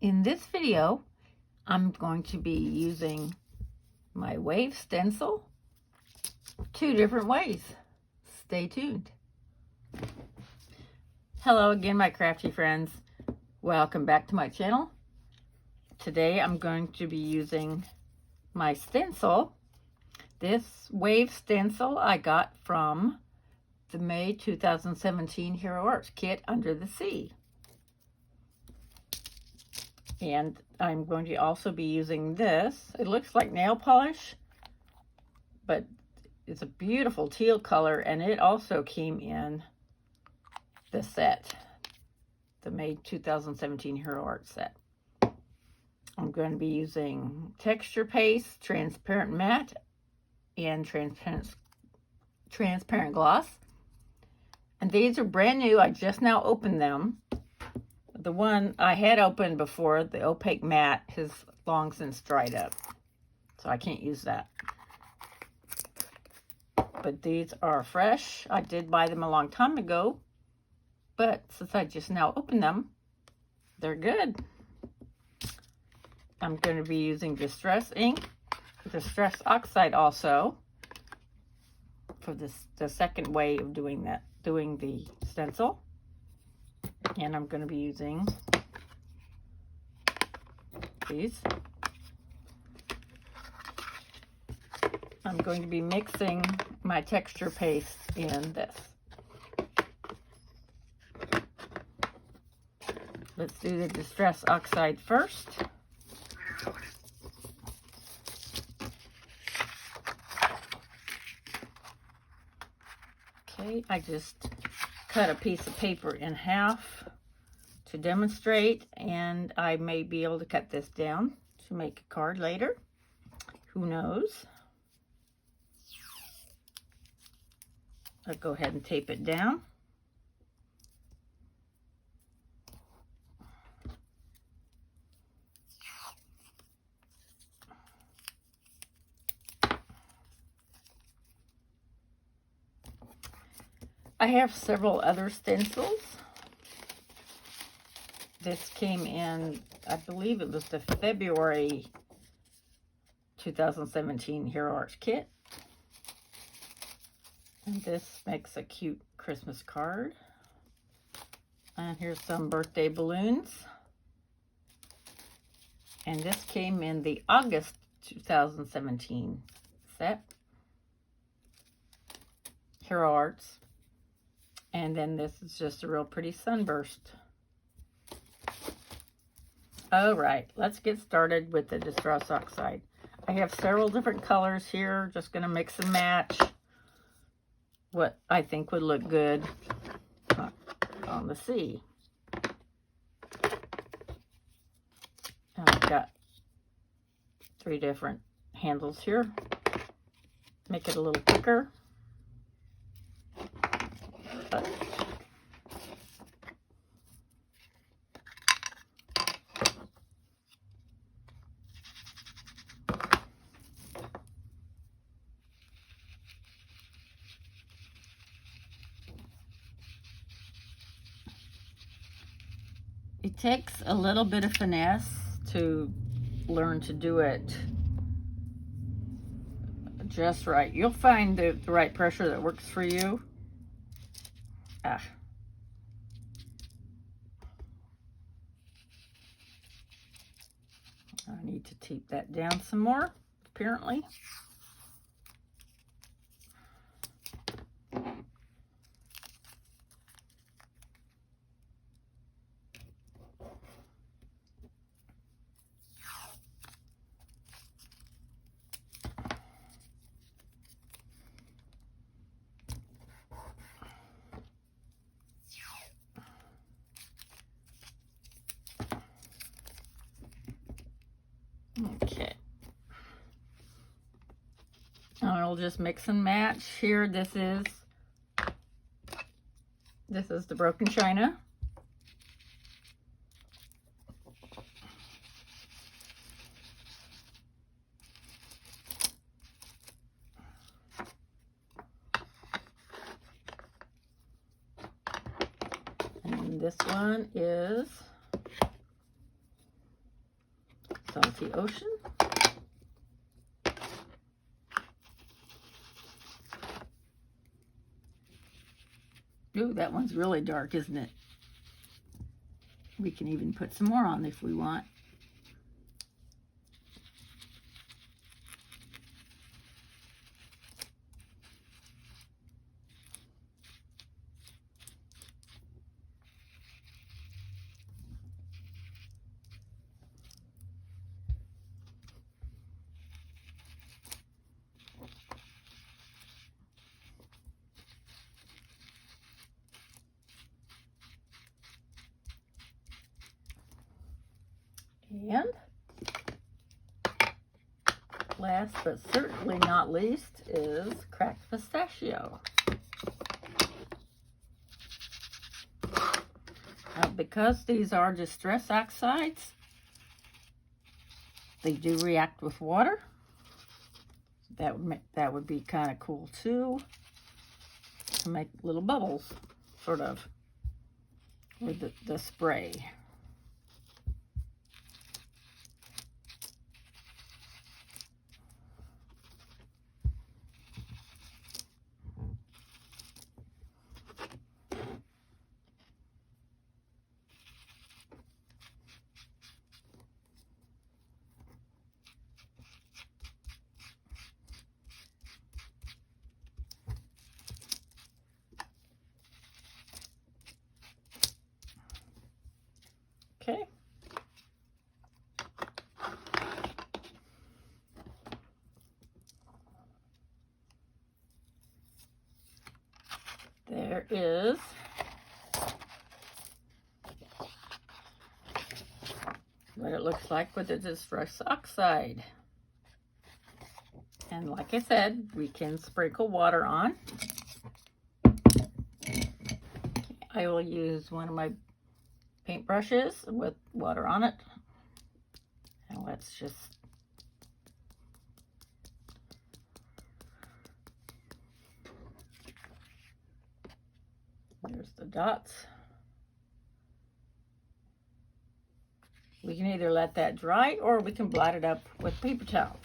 In this video, I'm going to be using my wave stencil two different ways. Stay tuned. Hello again, my crafty friends. Welcome back to my channel. Today I'm going to be using my stencil. This wave stencil I got from the May 2017 Hero Arts kit Under the Sea. And I'm going to also be using this. It looks like nail polish, but it's a beautiful teal color, and it also came in the set, the May 2017 Hero Arts set. I'm going to be using texture paste, transparent matte, and transparent gloss. And these are brand new. I just now opened them. The one I had opened before, the opaque matte, has long since dried up, so I can't use that. But these are fresh. I did buy them a long time ago, but since I just now opened them, they're good. I'm going to be using Distress ink, Distress Oxide also, for the second way of doing the stencil. And I'm going to be using these. I'm going to be mixing my texture paste in this. Let's do the Distress Oxide first. Okay, I just cut a piece of paper in half to demonstrate, and I may be able to cut this down to make a card later. Who knows? I'll go ahead and tape it down. I have several other stencils. This came in, I believe it was the February 2017 Hero Arts kit. And this makes a cute Christmas card. And here's some birthday balloons. And this came in the August 2017 set, Hero Arts. And then this is just a real pretty sunburst. All right, let's get started with the Distress Oxide. I have several different colors here. Just going to mix and match what I think would look good on the sea. And I've got 3 different handles here. Make it a little quicker. It takes a little bit of finesse to learn to do it just right. You'll find the right pressure that works for you. I need to tape that down some more, apparently. Okay. I'll just mix and match here. This is the broken china. And this one is Salty Ocean. Ooh, that one's really dark, isn't it? We can even put some more on if we want. And last but certainly not least is cracked pistachio. Now, because these are Distress Oxides, they do react with water. That would be kind of cool too, to make little bubbles, sort of, with the spray. Okay. There is what it looks like with the Distress Oxide. And like I said, we can sprinkle water on. I will use one of my paintbrushes with water on it. And let's just there's the dots. We can either let that dry or we can blot it up with paper towel.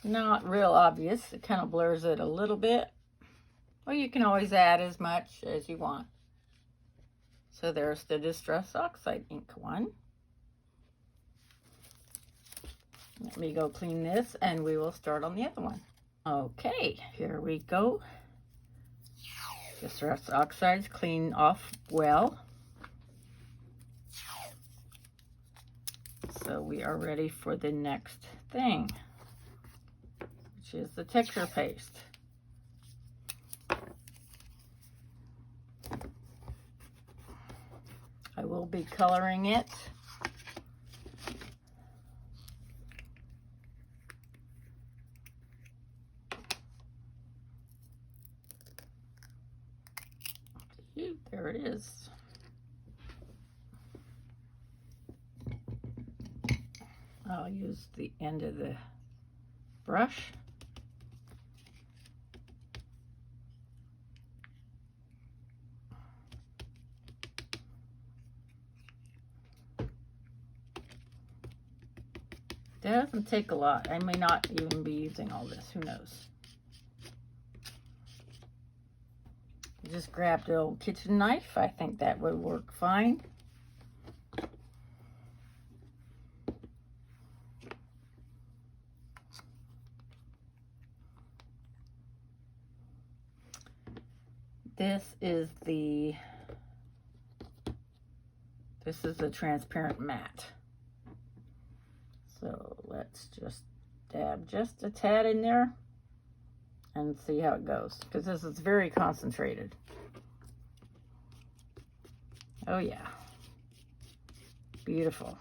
Not real obvious. It kind of blurs it a little bit. Or you can always add as much as you want. So there's the Distress Oxide ink one. Let me go clean this and we will start on the other one. Okay, here we go. Distress Oxides clean off well. So we are ready for the next thing, which is the texture paste. I will be coloring it. There it is. I'll use the end of the brush. Doesn't take a lot. I may not even be using all this. Who knows? Just grabbed an old kitchen knife. I think that would work fine. This is the transparent matte. So let's just dab just a tad in there and see how it goes, because this is very concentrated. Oh yeah, beautiful.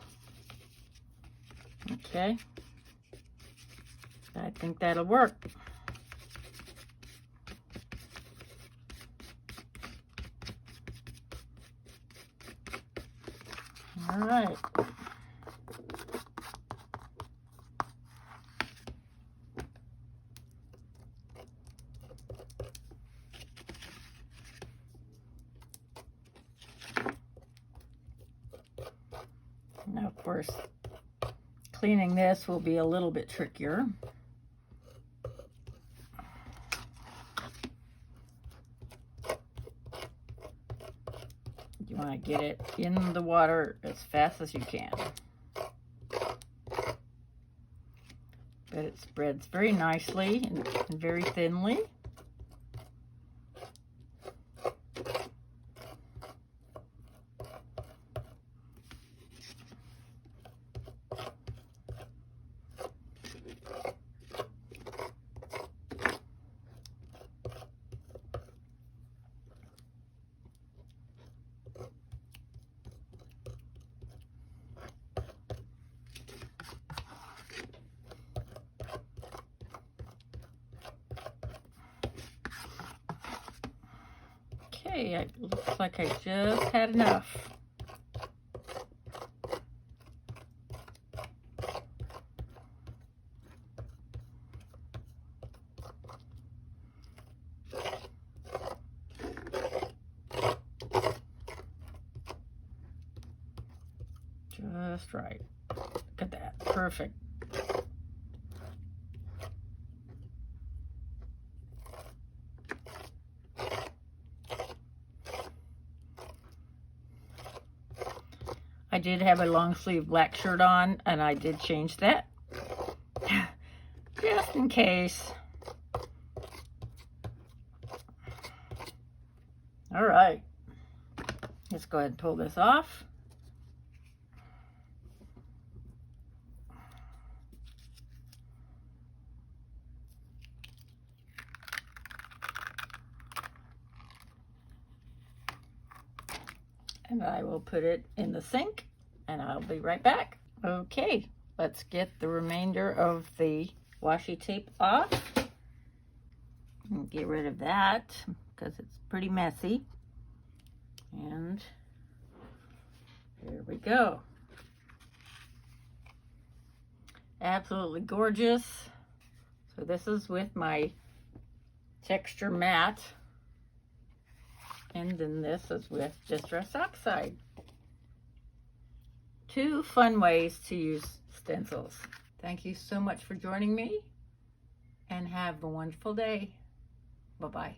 Okay, I think that'll work. All right. course, cleaning this will be a little bit trickier. You want to get it in the water as fast as you can. But it spreads very nicely and very thinly. Okay, it looks like I just had enough. Just right. Look at that. Perfect. I did have a long sleeve black shirt on, and I did change that just in case. All right, let's go ahead and pull this off. And I will put it in the sink, and I'll be right back. Okay, let's get the remainder of the washi tape off. And get rid of that because it's pretty messy. And here we go. Absolutely gorgeous. So this is with my texture matte. And then this is with Distress Oxide. 2 fun ways to use stencils. Thank you so much for joining me, and have a wonderful day. Bye-bye.